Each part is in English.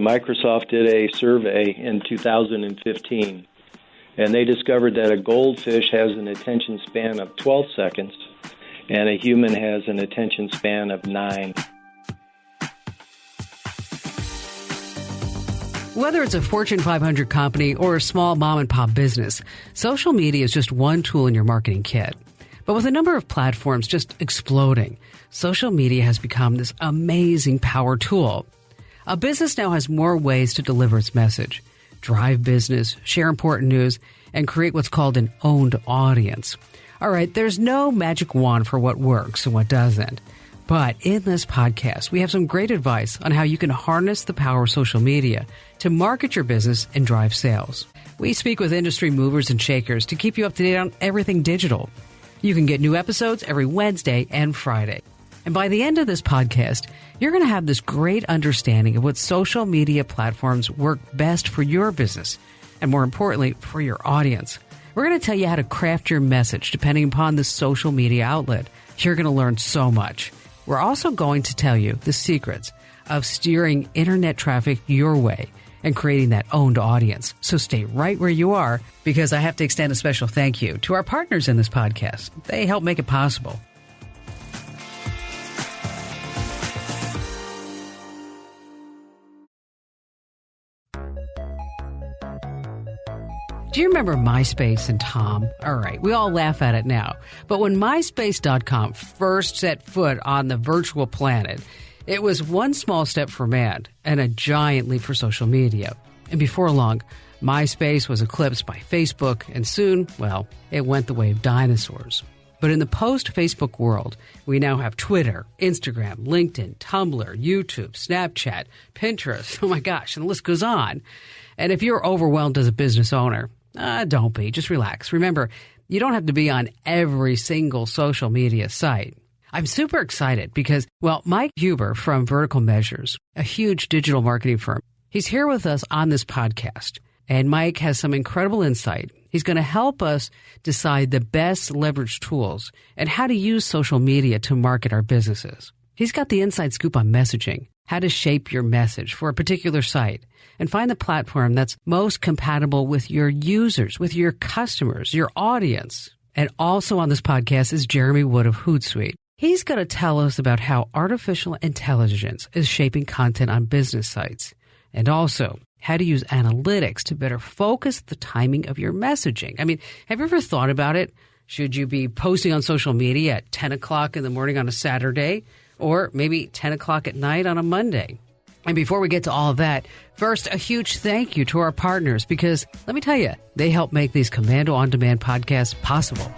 Microsoft did a survey in 2015, and they discovered that a goldfish has an attention span of 12 seconds, and a human has an attention span of 9. Whether it's a Fortune 500 company or a small mom-and-pop business, social media is just one tool in your marketing kit. But with the number of platforms just exploding, social media has become this amazing power tool. A business now has more ways to deliver its message, drive business, share important news, and create what's called an owned audience. All right, there's no magic wand for what works and what doesn't. But in this podcast, we have some great advice on how you can harness the power of social media to market your business and drive sales. We speak with industry movers and shakers to keep you up to date on everything digital. You can get new episodes every Wednesday and Friday. And by the end of this podcast, you're going to have this great understanding of what social media platforms work best for your business, and more importantly, for your audience. We're going to tell you how to craft your message depending upon the social media outlet. You're going to learn so much. We're also going to tell you the secrets of steering internet traffic your way and creating that owned audience. So stay right where you are, because I have to extend a special thank you to our partners in this podcast. They help make it possible. Do you remember MySpace and Tom? All right, we all laugh at it now. But when MySpace.com first set foot on the virtual planet, it was one small step for man and a giant leap for social media. And before long, MySpace was eclipsed by Facebook, and soon, well, it went the way of dinosaurs. But in the post-Facebook world, we now have Twitter, Instagram, LinkedIn, Tumblr, YouTube, Snapchat, Pinterest. Oh my gosh, and the list goes on. And if you're overwhelmed as a business owner, don't be. Just relax. Remember, you don't have to be on every single social media site. I'm super excited because, well, Mike Huber from Vertical Measures, a huge digital marketing firm, he's here with us on this podcast. And Mike has some incredible insight. He's going to help us decide the best leverage tools and how to use social media to market our businesses. He's got the inside scoop on messaging, how to shape your message for a particular site, and find the platform that's most compatible with your users, with your customers, your audience. And also on this podcast is Jeremy Wood of Hootsuite. He's going to tell us about how artificial intelligence is shaping content on business sites, and also how to use analytics to better focus the timing of your messaging. I mean, have you ever thought about it? Should you be posting on social media at 10 o'clock in the morning on a Saturday, or maybe 10 o'clock at night on a Monday? And before we get to all of that, first, a huge thank you to our partners, because let me tell you, they help make these Komando On Demand podcasts possible.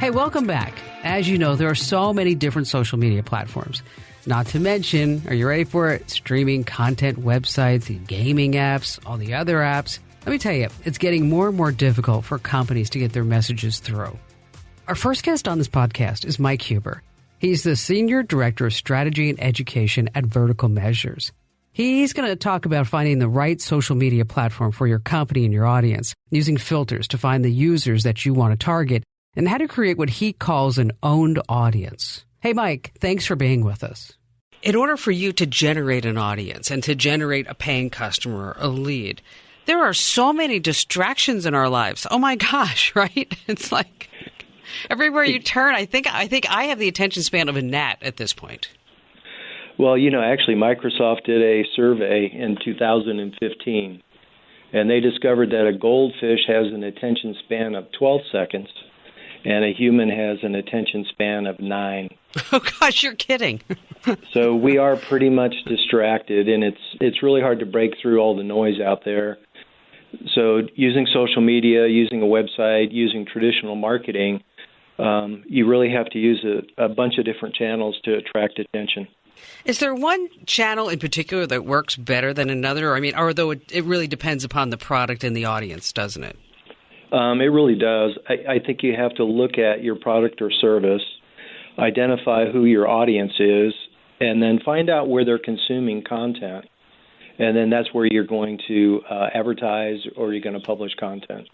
Hey, welcome back. As you know, there are so many different social media platforms. Not to mention, are you ready for it? Streaming content websites, gaming apps, all the other apps. Let me tell you, it's getting more and more difficult for companies to get their messages through. Our first guest on this podcast is Mike Huber. He's the Senior Director of Strategy and Education at Vertical Measures. He's going to talk about finding the right social media platform for your company and your audience, using filters to find the users that you want to target, and how to create what he calls an owned audience. Hey, Mike, thanks for being with us. In order for you to generate an audience and to generate a paying customer, a lead, there are so many distractions in our lives. Oh my gosh, right? It's like everywhere you turn, I think I have the attention span of a gnat at this point. Well, actually, Microsoft did a survey in 2015, and they discovered that a goldfish has an attention span of 12 seconds, and a human has an attention span of 9. Oh gosh, you're kidding. So we are pretty much distracted, and it's really hard to break through all the noise out there. So using social media, using a website, using traditional marketing, you really have to use a bunch of different channels to attract attention. Is there one channel in particular that works better than another? I mean, although it really depends upon the product and the audience, doesn't it? It really does. I think you have to look at your product or service, identify who your audience is, and then find out where they're consuming content. And then that's where you're going to advertise or you're going to publish content.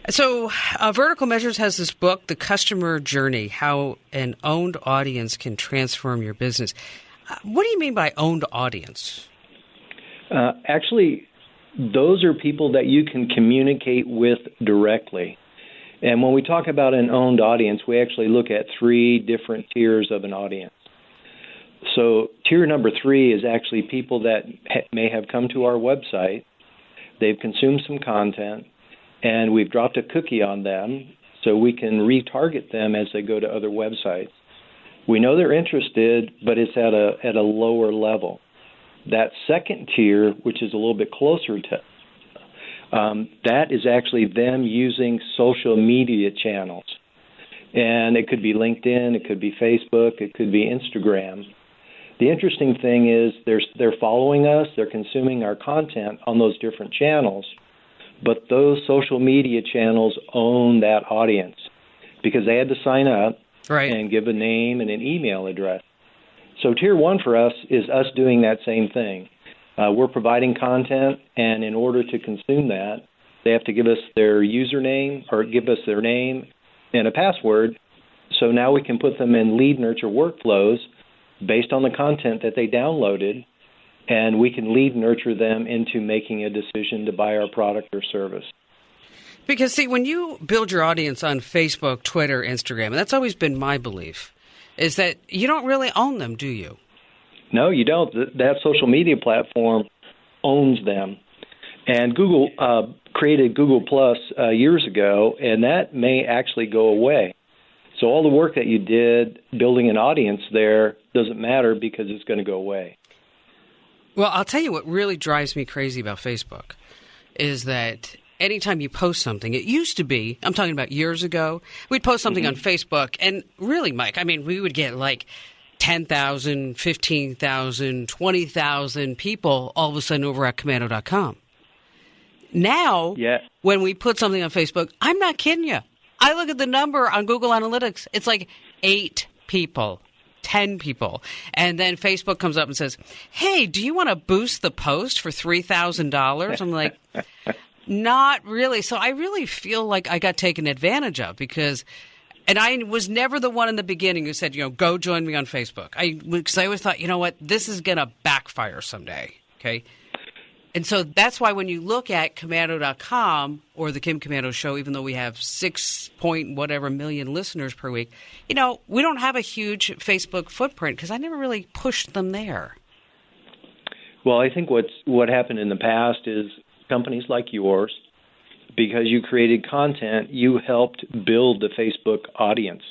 So Vertical Measures has this book, The Customer Journey, How an Owned Audience Can Transform Your Business. What do you mean by owned audience? Actually, those are people that you can communicate with directly. And when we talk about an owned audience, we actually look at 3 different tiers of an audience. So tier number 3 is actually people that may have come to our website, they've consumed some content, and we've dropped a cookie on them so we can retarget them as they go to other websites. We know they're interested, but it's at a lower level. That second tier, which is a little bit closer to that is actually them using social media channels. And it could be LinkedIn, it could be Facebook, it could be Instagram. The interesting thing is they're following us, they're consuming our content on those different channels, but those social media channels own that audience because they had to sign up and give a name and an email address. So tier 1 for us is us doing that same thing. We're providing content, and in order to consume that, they have to give us their username or give us their name and a password. So now we can put them in lead nurture workflows based on the content that they downloaded, and we can lead nurture them into making a decision to buy our product or service. Because, see, when you build your audience on Facebook, Twitter, Instagram, and that's always been my belief, is that you don't really own them, do you? No, you don't. That social media platform owns them. And Google created Google Plus years ago, and that may actually go away. So all the work that you did building an audience there doesn't matter because it's going to go away. Well, I'll tell you what really drives me crazy about Facebook is that anytime you post something, it used to be, I'm talking about years ago, we'd post something on Facebook, and really, Mike, I mean, we would get like 10,000, 15,000, 20,000 people all of a sudden over at Komando.com. Now, when we put something on Facebook, I'm not kidding you. I look at the number on Google Analytics. It's like 8 people, 10 people. And then Facebook comes up and says, hey, do you want to boost the post for $3,000? I'm like, not really. So I really feel like I got taken advantage of because I was never the one in the beginning who said, go join me on Facebook. Because I always thought, you know what, this is going to backfire someday. Okay. And so that's why when you look at Komando.com or the Kim Komando Show, even though we have 6 point whatever million listeners per week, we don't have a huge Facebook footprint because I never really pushed them there. Well, I think what happened in the past is companies like yours, because you created content, you helped build the Facebook audience.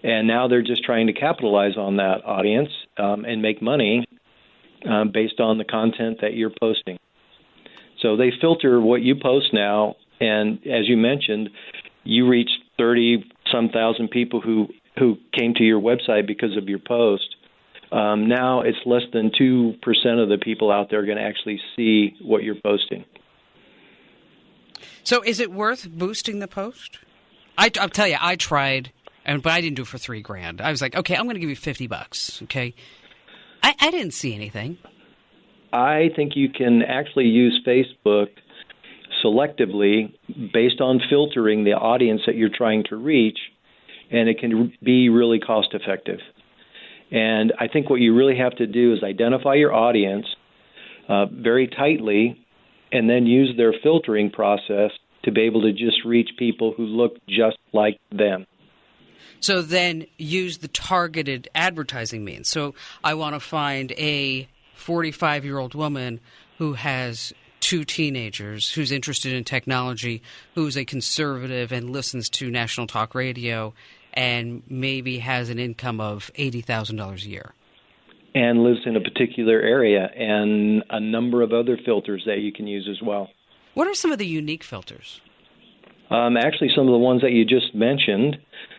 And now they're just trying to capitalize on that audience and make money based on the content that you're posting. So they filter what you post now, and as you mentioned, you reached 30-some thousand people who came to your website because of your post. Now it's less than 2% of the people out there going to actually see what you're posting. So is it worth boosting the post? I'll tell you, I tried, but I didn't do it for $3,000. I was like, okay, I'm going to give you $50. Okay, I didn't see anything. I think you can actually use Facebook selectively based on filtering the audience that you're trying to reach, and it can be really cost effective. And I think what you really have to do is identify your audience very tightly and then use their filtering process to be able to just reach people who look just like them. So then use the targeted advertising means. So I want to find a 45-year-old woman who has 2 teenagers, who's interested in technology, who's a conservative and listens to national talk radio, and maybe has an income of $80,000 a year. And lives in a particular area, and a number of other filters that you can use as well. What are some of the unique filters? Actually, some of the ones that you just mentioned.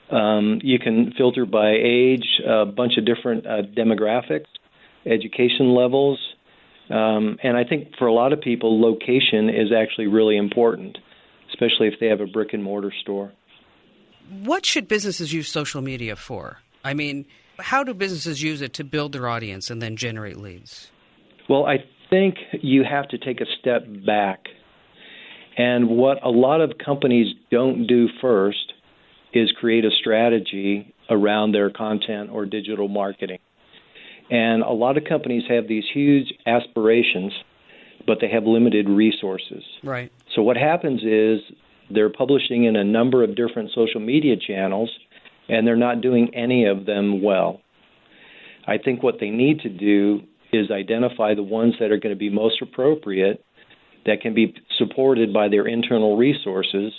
You can filter by age, a bunch of different demographics, education levels, and I think for a lot of people, location is actually really important, especially if they have a brick-and-mortar store. What should businesses use social media for? I mean, how do businesses use it to build their audience and then generate leads? Well, I think you have to take a step back And what a lot of companies don't do first is create a strategy around their content or digital marketing. And a lot of companies have these huge aspirations, but they have limited resources. Right. So what happens is they're publishing in a number of different social media channels, and they're not doing any of them well. I think what they need to do is identify the ones that are going to be most appropriate, that can be supported by their internal resources.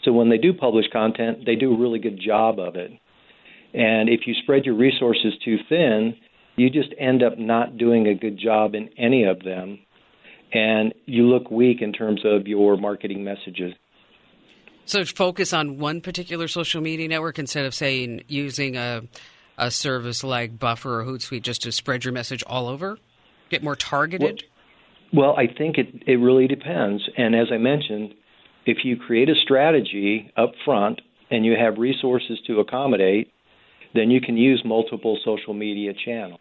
So when they do publish content, they do a really good job of it. And if you spread your resources too thin, you just end up not doing a good job in any of them, and you look weak in terms of your marketing messages. So focus on one particular social media network instead of, saying, using a service like Buffer or Hootsuite just to spread your message all over? Get more targeted? Well, I think it really depends. And as I mentioned, if you create a strategy up front and you have resources to accommodate, then you can use multiple social media channels.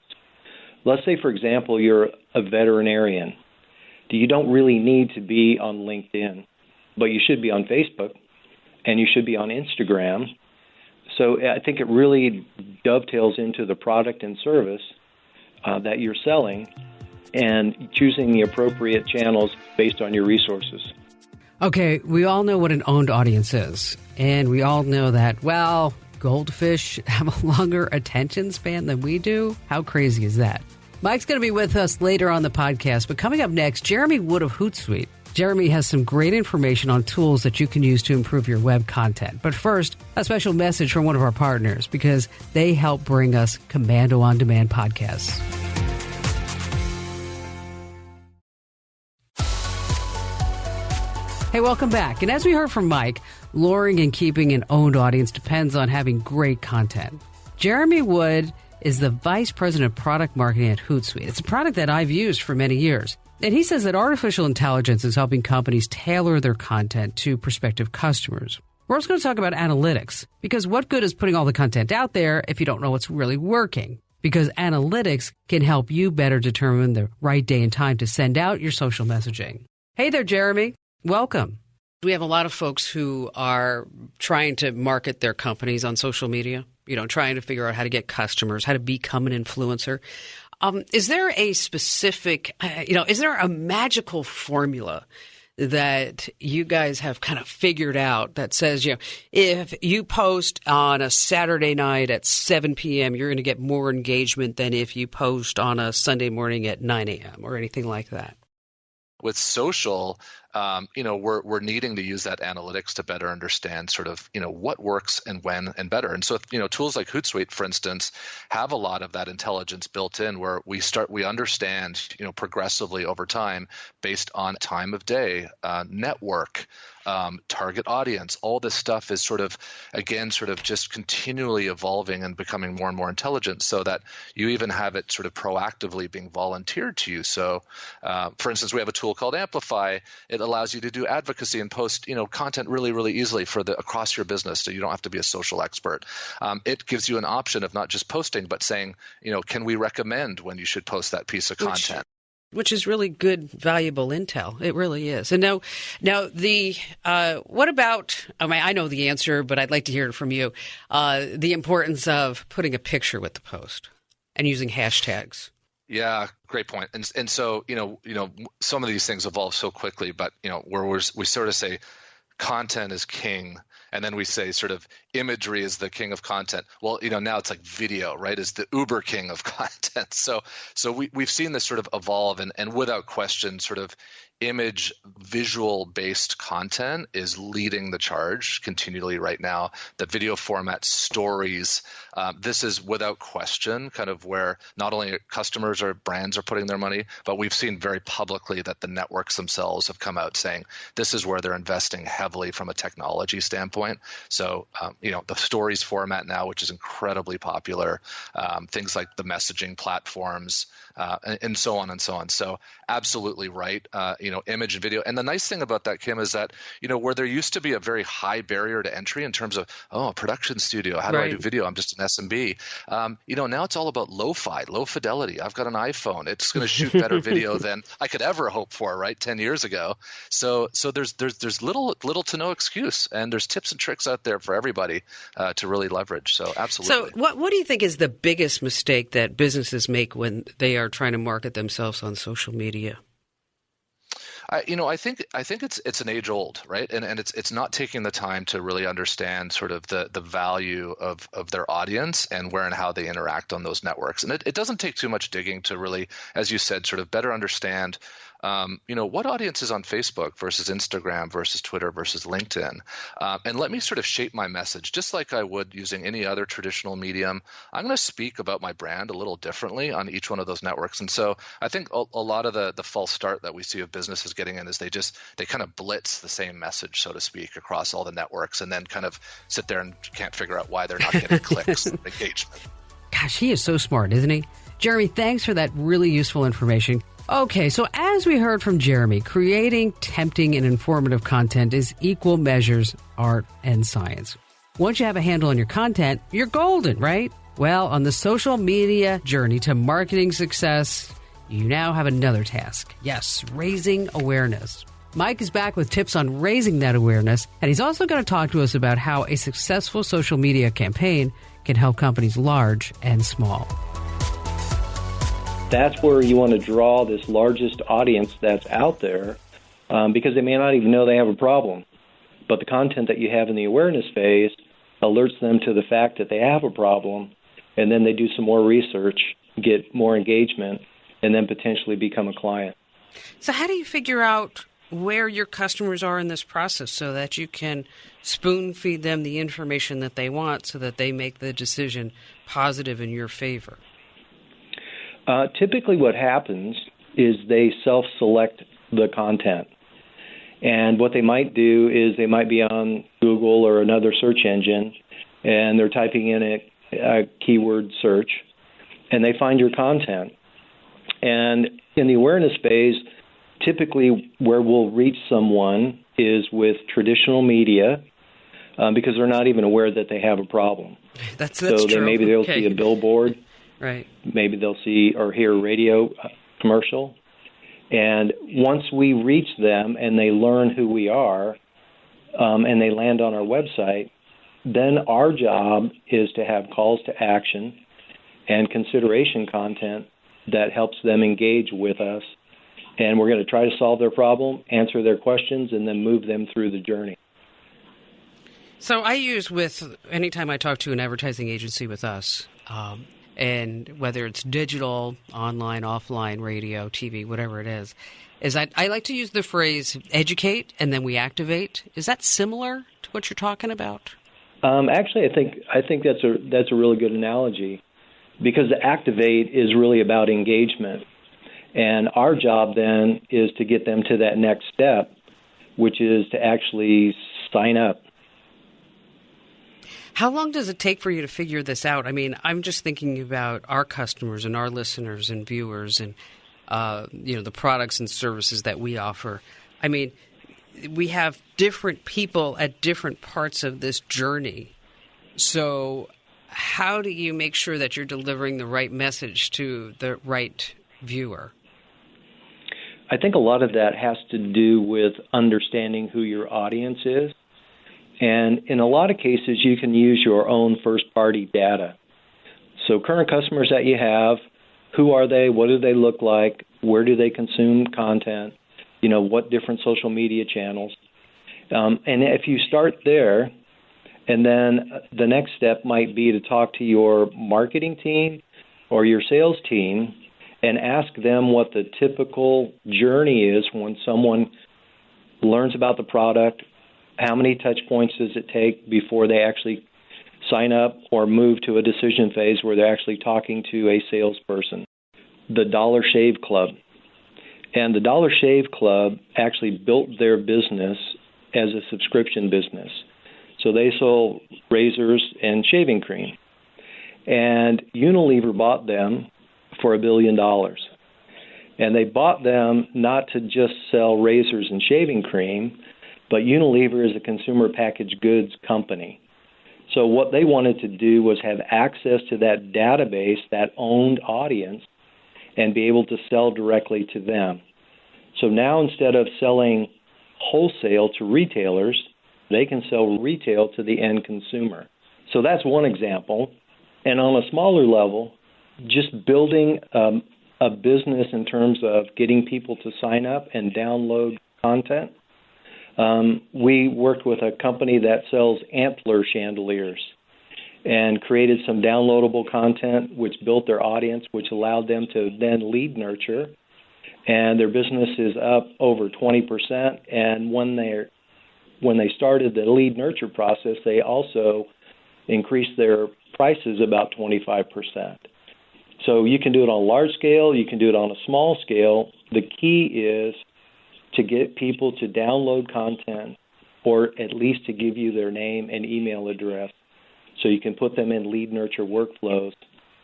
Let's say, for example, you're a veterinarian. You don't really need to be on LinkedIn, but you should be on Facebook and you should be on Instagram. So I think it really dovetails into the product and service that you're selling and choosing the appropriate channels based on your resources. Okay, we all know what an owned audience is, and we all know that, well, goldfish have a longer attention span than we do. How crazy is that? Mike's going to be with us later on the podcast, but coming up next, Jeremy Wood of Hootsuite. Jeremy has some great information on tools that you can use to improve your web content. But first, a special message from one of our partners, because they help bring us Komando On Demand podcasts. Hey, welcome back. And as we heard from Mike, luring and keeping an owned audience depends on having great content. Jeremy Wood is the Vice President of Product Marketing at Hootsuite. It's a product that I've used for many years. And he says that artificial intelligence is helping companies tailor their content to prospective customers. We're also going to talk about analytics, because what good is putting all the content out there if you don't know what's really working? Because analytics can help you better determine the right day and time to send out your social messaging. Hey there, Jeremy. Welcome. We have a lot of folks who are trying to market their companies on social media, trying to figure out how to get customers, how to become an influencer. Is there a specific, is there a magical formula that you guys have kind of figured out that says, if you post on a Saturday night at 7 p.m., you're going to get more engagement than if you post on a Sunday morning at 9 a.m. or anything like that? With social, we're needing to use that analytics to better understand sort of, what works and when and better. And so, tools like Hootsuite, for instance, have a lot of that intelligence built in, where we understand, progressively over time based on time of day, network, target audience. All this stuff is sort of just continually evolving and becoming more and more intelligent, so that you even have it sort of proactively being volunteered to you. So, for instance, we have a tool called Amplify. It allows you to do advocacy and post, content really, really easily across your business, so you don't have to be a social expert. It gives you an option of not just posting, but saying, can we recommend when you should post that piece of content? Which is really good, valuable intel. It really is. And now what about, I know the answer, but I'd like to hear it from you, the importance of putting a picture with the post and using hashtags. Yeah, great point. And so, some of these things evolve so quickly, but, where we sort of say content is king, and then we say sort of imagery is the king of content. Well, now it's like video, right, is the uber king of content. So we've seen this sort of evolve, and without question, sort of image visual based content is leading the charge continually right now. The video format, stories, this is without question kind of where not only customers or brands are putting their money, but we've seen very publicly that the networks themselves have come out saying this is where they're investing heavily from a technology standpoint. So, the stories format now, which is incredibly popular, things like the messaging platforms, and so on and so on. So absolutely right. image and video. And the nice thing about that, Kim, is that, where there used to be a very high barrier to entry in terms of, a production studio, how do I do video? I'm just an SMB. Now it's all about lo-fi, low fidelity. I've got an iPhone. It's going to shoot better video than I could ever hope for, right? 10 years ago. So there's little to no excuse, and there's tips and tricks out there for everybody to really leverage. So absolutely. So what do you think is the biggest mistake that businesses make when they are trying to market themselves on social media? I think it's an age old, right? And it's not taking the time to really understand sort of the value of their audience and where and how they interact on those networks. And it doesn't take too much digging to really, as you said, sort of better understand what audience is on Facebook versus Instagram versus Twitter versus LinkedIn. And let me sort of shape my message just like I would using any other traditional medium. I'm going to speak about my brand a little differently on each one of those networks. And so I think a lot of the false start that we see of businesses getting in is they kind of blitz the same message, so to speak, across all the networks and then kind of sit there and can't figure out why they're not getting clicks and engagement. Gosh, he is so smart, isn't he? Jeremy, thanks for that really useful information. Okay, so as we heard from Jeremy, creating tempting and informative content is equal measures art and science. Once you have a handle on your content, you're golden, right? Well, on the social media journey to marketing success, you now have another task. Yes, raising awareness. Mike is back with tips on raising that awareness, and he's also going to talk to us about how a successful social media campaign can help companies large and small. That's where you want to draw this largest audience that's out there because they may not even know they have a problem. But the content that you have in the awareness phase alerts them to the fact that they have a problem, and then they do some more research, get more engagement, and then potentially become a client. So how do you figure out where your customers are in this process so that you can spoon feed them the information that they want so that they make the decision positive in your favor? Typically what happens is they self-select the content. And what they might do is they might be on Google or another search engine, and they're typing in a keyword search, and they find your content. And in the awareness phase, typically where we'll reach someone is with traditional media because they're not even aware that they have a problem. That's so true. Maybe they'll see a billboard. Right. Maybe they'll see or hear a radio commercial. And once we reach them and they learn who we are and they land on our website, then our job is to have calls to action and consideration content that helps them engage with us. And we're going to try to solve their problem, answer their questions, and then move them through the journey. So I use anytime I talk to an advertising agency with us, and whether it's digital, online, offline, radio, TV, whatever it is I like to use the phrase educate and then we activate. Is that similar to what you're talking about? Actually, I think that's a really good analogy because the activate is really about engagement. And our job then is to get them to that next step, which is to actually sign up. How long does it take for you to figure this out? I mean, I'm just thinking about our customers and our listeners and viewers and, the products and services that we offer. I mean, we have different people at different parts of this journey. So how do you make sure that you're delivering the right message to the right viewer? I think a lot of that has to do with understanding who your audience is. And in a lot of cases, you can use your own first-party data. So current customers that you have, who are they? What do they look like? Where do they consume content? What different social media channels? And if you start there, and then the next step might be to talk to your marketing team or your sales team and ask them what the typical journey is when someone learns about the product. How many touch points does it take before they actually sign up or move to a decision phase where they're actually talking to a salesperson? The Dollar Shave Club. And the Dollar Shave Club actually built their business as a subscription business. So they sold razors and shaving cream. And Unilever bought them for $1 billion. And they bought them not to just sell razors and shaving cream, but Unilever is a consumer packaged goods company. So what they wanted to do was have access to that database, that owned audience, and be able to sell directly to them. So now instead of selling wholesale to retailers, they can sell retail to the end consumer. So that's one example. And on a smaller level, just building a business in terms of getting people to sign up and download content. We worked with a company that sells antler chandeliers and created some downloadable content which built their audience, which allowed them to then lead nurture. And their business is up over 20%. And when they started the lead nurture process, they also increased their prices about 25%. So you can do it on a large scale, you can do it on a small scale. The key is to get people to download content or at least to give you their name and email address so you can put them in lead nurture workflows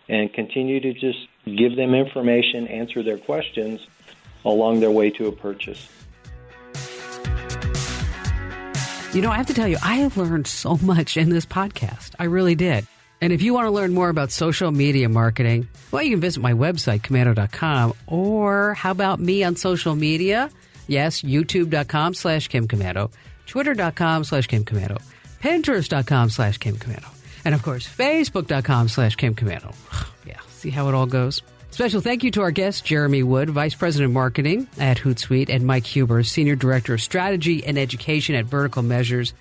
and continue to just give them information, answer their questions along their way to a purchase. You know, I have to tell you, I have learned so much in this podcast. I really did. And if you want to learn more about social media marketing, well, you can visit my website, Komando.com, or how about me on social media? Yes, YouTube.com/Kim Komando, Twitter.com/Kim Komando, Pinterest.com/Kim Komando, and of course, Facebook.com/Kim Komando. Yeah, see how it all goes? Special thank you to our guest, Jeremy Wood, Vice President of Marketing at Hootsuite, and Mike Huber, Senior Director of Strategy and Education at Vertical Measures.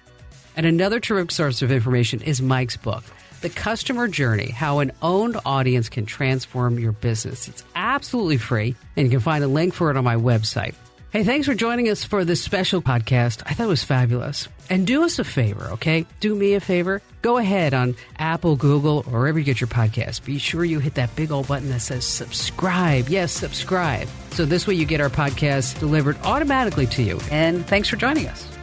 And another terrific source of information is Mike's book, The Customer Journey, How an Owned Audience Can Transform Your Business. It's absolutely free, and you can find a link for it on my website. Hey, thanks for joining us for this special podcast. I thought it was fabulous. And do us a favor, okay? Do me a favor. Go ahead on Apple, Google, or wherever you get your podcasts. Be sure you hit that big old button that says subscribe. Yes, subscribe. So this way you get our podcast delivered automatically to you. And thanks for joining us.